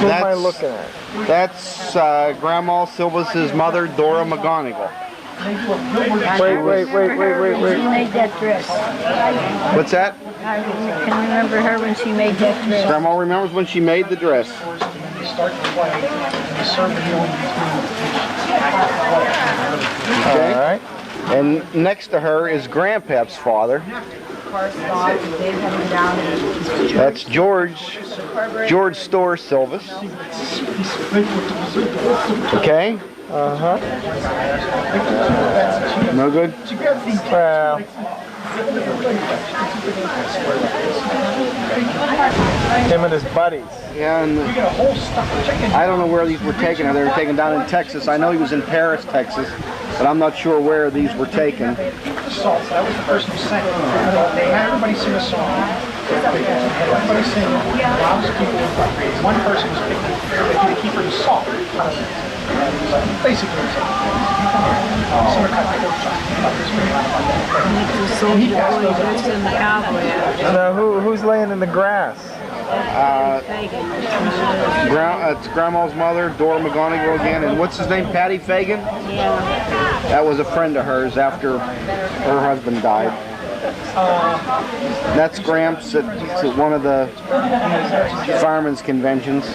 Who am I looking at? That's Grandma Sylves' mother, Dora McGonigle. Wait. She made that dress. What's that? I can remember her when she made that dress. Grandma remembers when she made the dress. Okay. All right. And next to her is Grandpap's father. That's George Store Sylves. Okay? Uh-huh. No good? Well, him and his buddies. Yeah, and I don't know where these were taken. They were taken down in Texas. I know he was in Paris, Texas, but I'm not sure where these were taken. Salt. That was the person who sang it. They had everybody sing a song. Everybody sing lots of people. One person was picked to keep her salt. Basically, Now, who's laying in the grass? It's Grandma's mother, Dora McGonigle again, and what's his name, Patty Fagan? Yeah. That was a friend of hers after her husband died. That's Gramps at one of the firemen's conventions.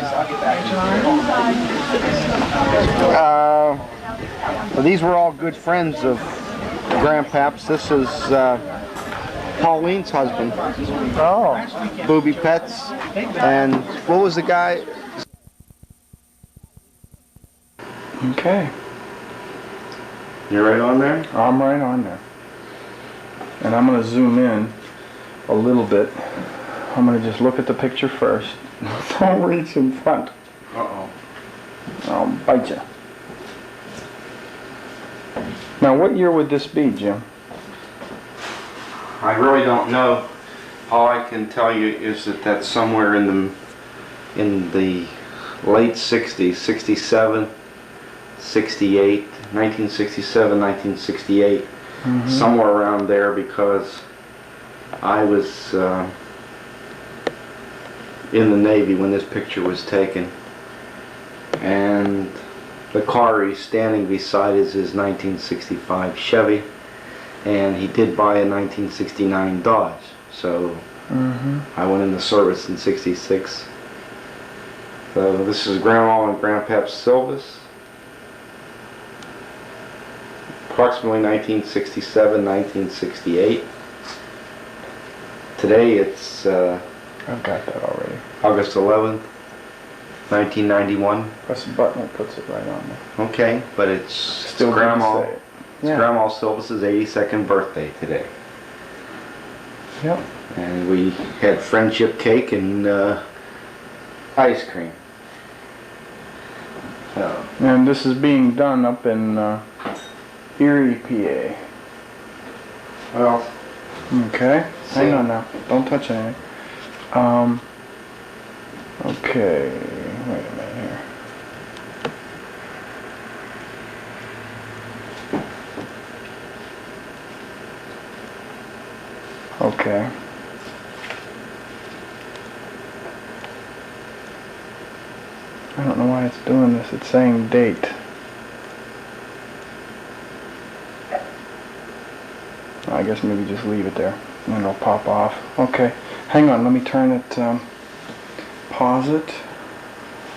These were all good friends of Grandpap's. This is Pauline's husband. Oh. Booby Pets. And what was the guy? Okay. You're right on there? I'm right on there. And I'm going to zoom in a little bit. I'm going to just look at the picture first. Don't reach in front. Uh-oh. I'll bite you. Now, what year would this be, Jim? I really don't know. All I can tell you is that that's somewhere in the late 60s, 67, 68, 1967, 1968, somewhere around there, because I was in the Navy when this picture was taken, and the car he's standing beside is his 1965 Chevy, and he did buy a 1969 Dodge. So I went into service in 66. So this is Grandma and Grandpap Sylves. Approximately 1967, 1968. Today it's I've got that already. August 11th, 1991. Press the button, it puts it right on there. Okay, but it's Still Grandma. say it. It's Grandma Sylves' 82nd birthday today. Yep. And we had friendship cake and ice cream. So. And this is being done up in Erie, PA. Well. Okay. Hang on now. Don't touch anything. Okay. Wait a minute here. Okay. I don't know why it's doing this. It's saying date. I guess maybe just leave it there and it'll pop off. Okay. Hang on. Let me turn it, pause it.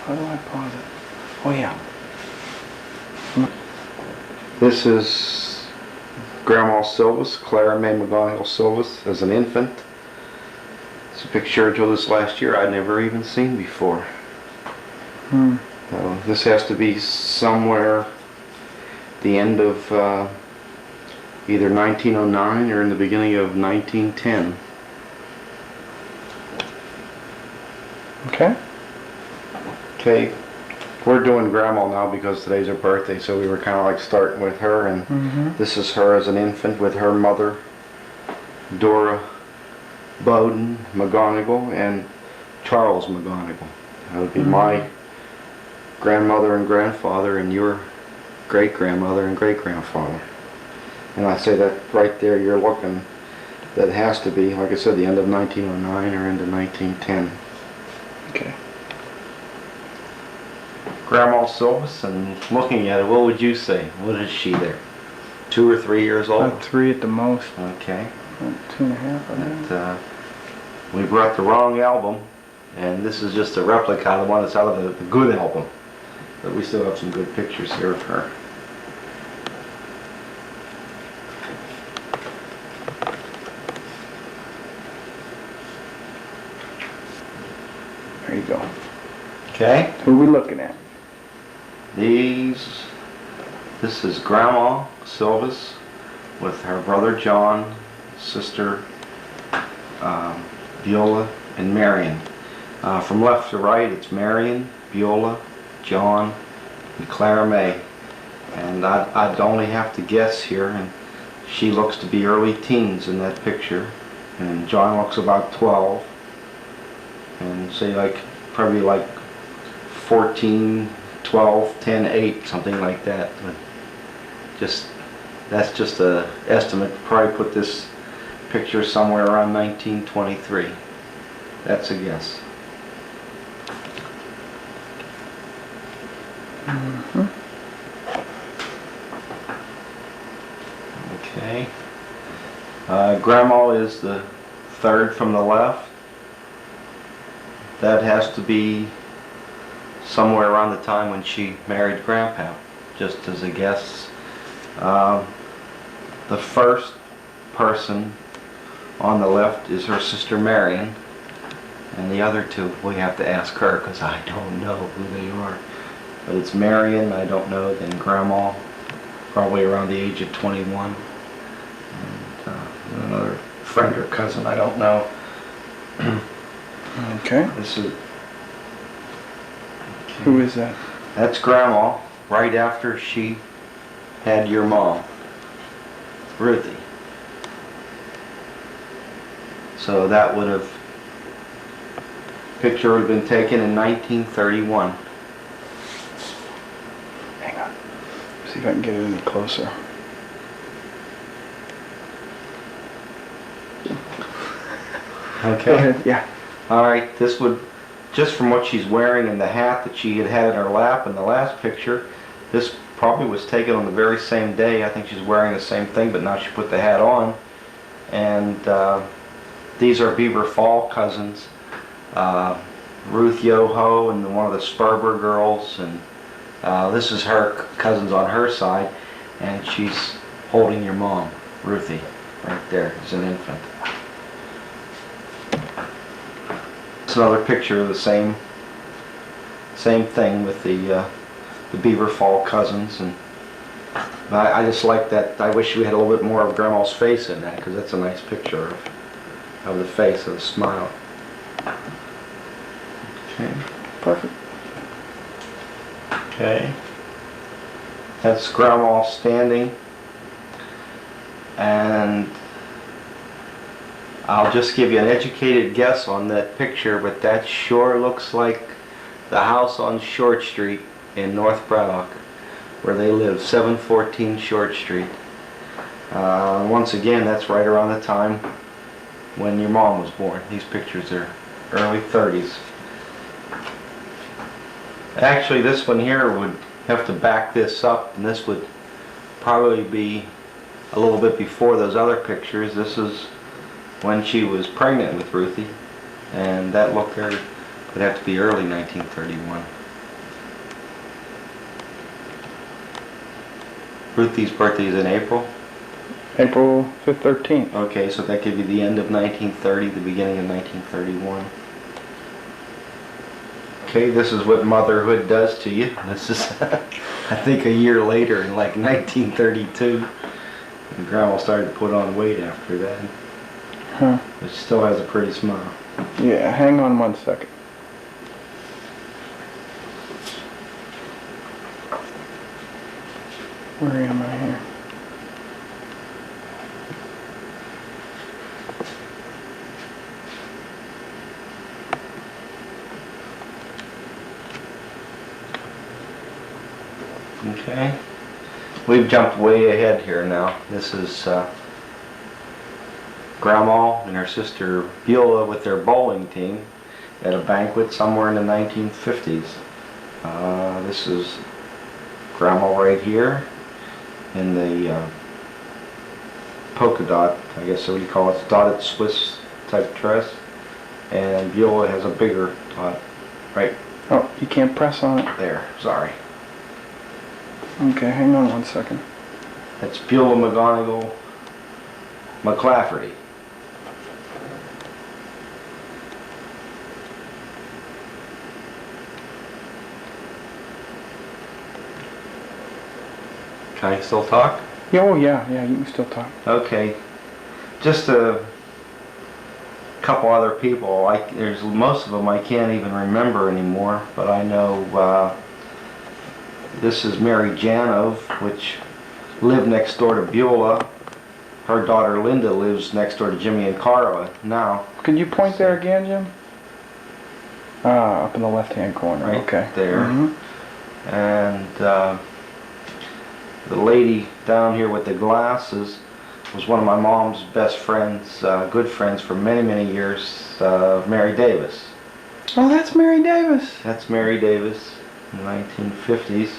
How do I pause it? Oh yeah. This is Grandma Sylves, Clara May McGonigle Sylves, as an infant. It's a picture I drew this last year I'd never even seen before. This has to be somewhere the end of either 1909 or in the beginning of 1910. Okay. Okay, we're doing Grandma now because today's her birthday, so we were kind of like starting with her, and this is her as an infant with her mother, Dora Bowden McGonigle, and Charles McGonigle. That would be my grandmother and grandfather, and your great-grandmother and great-grandfather. And I say that right there, you're looking, that has to be, like I said, the end of 1909 or into 1910. Okay. Grandma Sylves, and looking at it, what would you say? What is she there? 2 or 3 years old? About 3 at the most. Okay. About 2.5, I think. And, we brought the wrong album, and this is just a replica of the one that's out of the good album. But we still have some good pictures here of her. There you go. Okay. Who are we looking at? This is Grandma Sylves with her brother John, sister Viola, and Marion. From left to right, it's Marion, Viola, John, and Clara May. And I'd only have to guess here, and she looks to be early teens in that picture, and John looks about 12, and say probably like 14, 12, 10, 8, something like that. But that's just a estimate. Probably put this picture somewhere around 1923. That's a guess. Okay. Grandma is the third from the left. That has to be somewhere around the time when she married Grandpa, just as a guess. The first person on the left is her sister Marion, and the other two we have to ask her because I don't know who they are. But it's Marion, I don't know, then Grandma, probably around the age of 21, and another friend or cousin, I don't know. Okay. This is Who is that? That's Grandma, right after she had your mom, Ruthie. So that picture would have been taken in 1931. Hang on. See if I can get it any closer. Okay. Go ahead. Yeah. All right, this would, just from what she's wearing and the hat that she had in her lap in the last picture, this probably was taken on the very same day. I think she's wearing the same thing, but now she put the hat on. And these are Beaver Fall cousins, Ruth Yoho and one of the Sparber girls, and this is her cousins on her side, and she's holding your mom, Ruthie, right there as an infant. It's another picture of the same thing with the Beaver Fall cousins, and I just like that. I wish we had a little bit more of Grandma's face in that, because that's a nice picture of the face, of the smile. Okay. Perfect. Okay. That's Grandma standing, and I'll just give you an educated guess on that picture, but that sure looks like the house on Short Street in North Braddock, where they live, 714 Short Street. Once again, that's right around the time when your mom was born. These pictures are early 30s. Actually, this one here would have to back this up, and this would probably be a little bit before those other pictures. This is when she was pregnant with Ruthie, and that look there would have to be early 1931. Ruthie's birthday is in April. April 5th, 13th. Okay, so that could be the end of 1930, the beginning of 1931. Okay, this is what motherhood does to you. This is, I think, a year later in like 1932. And Grandma started to put on weight after that. Huh. But she still has a pretty smile. Yeah, hang on 1 second. Where am I here? Okay. We've jumped way ahead here now. This is Grandma and her sister Beulah with their bowling team at a banquet somewhere in the 1950s. This is Grandma right here in the polka dot, I guess so you call it, dotted Swiss type dress. And Beulah has a bigger dot right Oh, you can't press on it. there, sorry. Okay, hang on 1 second. That's Beulah McGonigle McClafferty. Can I still talk? Yeah, oh yeah, you can still talk. Okay. Just a couple other people. There's most of them I can't even remember anymore, but I know this is Mary Janov, which lived next door to Beulah. Her daughter Linda lives next door to Jimmy and Carla now. Could you point there again, Jim? Ah, up in the left-hand corner. Right Okay. there. And the lady down here with the glasses was one of my mom's best friends, good friends for many, many years, Mary Davis. Oh, that's Mary Davis. That's Mary Davis in the 1950s.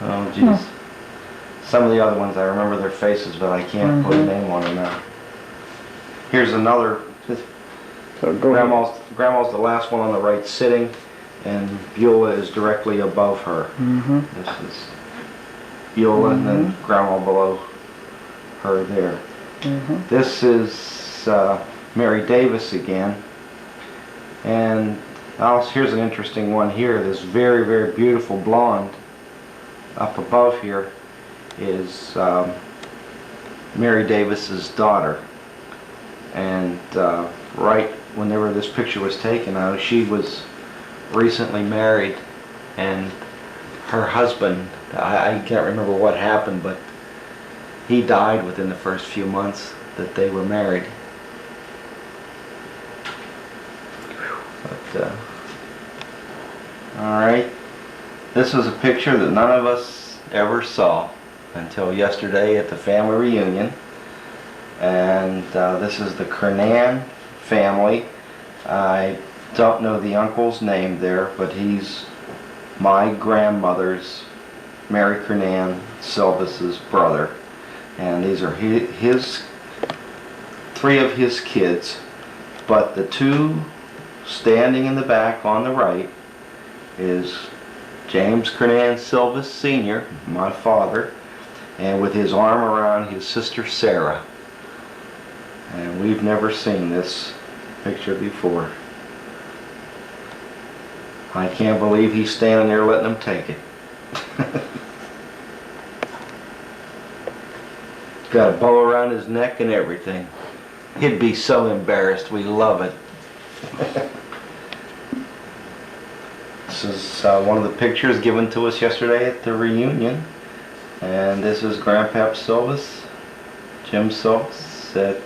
Oh, geez. Some of the other ones, I remember their faces, but I can't put a name on them now. Here's another. So go ahead. Grandma's the last one on the right sitting, and Beulah is directly above her. This is Beulah, and then Grandma below her there. This is Mary Davis again. And here's an interesting one here. This very, very beautiful blonde up above here is Mary Davis's daughter. And right whenever this picture was taken, she was recently married, and her husband, I can't remember what happened, but he died within the first few months that they were married. But, alright, this was a picture that none of us ever saw until yesterday at the family reunion. And this is the Kernan family. I don't know the uncle's name there, but he's my grandmother's, Mary Kernan Sylves' brother. And these are three of his kids, but the two standing in the back on the right is James Kernan Sylves Sr., my father, and with his arm around his sister Sarah. And we've never seen this picture before. I can't believe he's standing there letting them take it. Got a bow around his neck and everything. He'd be so embarrassed. We love it. This is one of the pictures given to us yesterday at the reunion. And this is Grandpap Sylves, Jim Sylves. That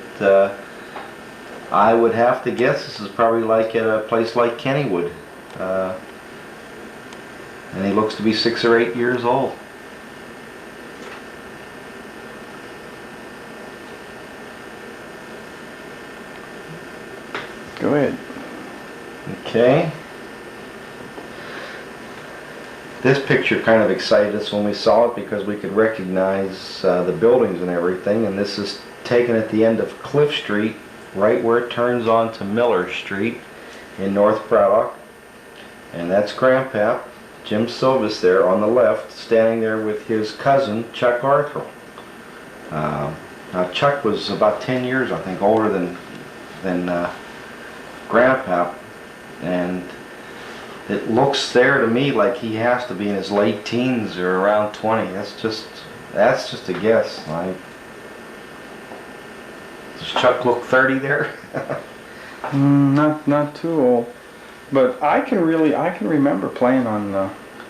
I would have to guess this is probably like at a place like Kennywood. And he looks to be 6 or 8 years old. Go ahead. Okay. This picture kind of excited us when we saw it because we could recognize the buildings and everything. And this is taken at the end of Cliff Street, right where it turns on to Miller Street in North Braddock. And that's Grandpap, Jim Sylves there on the left, standing there with his cousin, Chuck Arthur. Now Chuck was about 10 years, I think, older than Grandpap, and it looks there to me like he has to be in his late teens or around 20. That's just a guess. Does Chuck look 30 there? Not too old, but I can remember playing on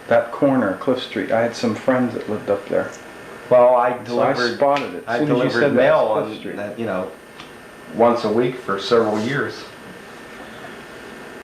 that corner of Cliff Street. I had some friends that lived up there. Well, I spotted it. I delivered mail on that, once a week for several years.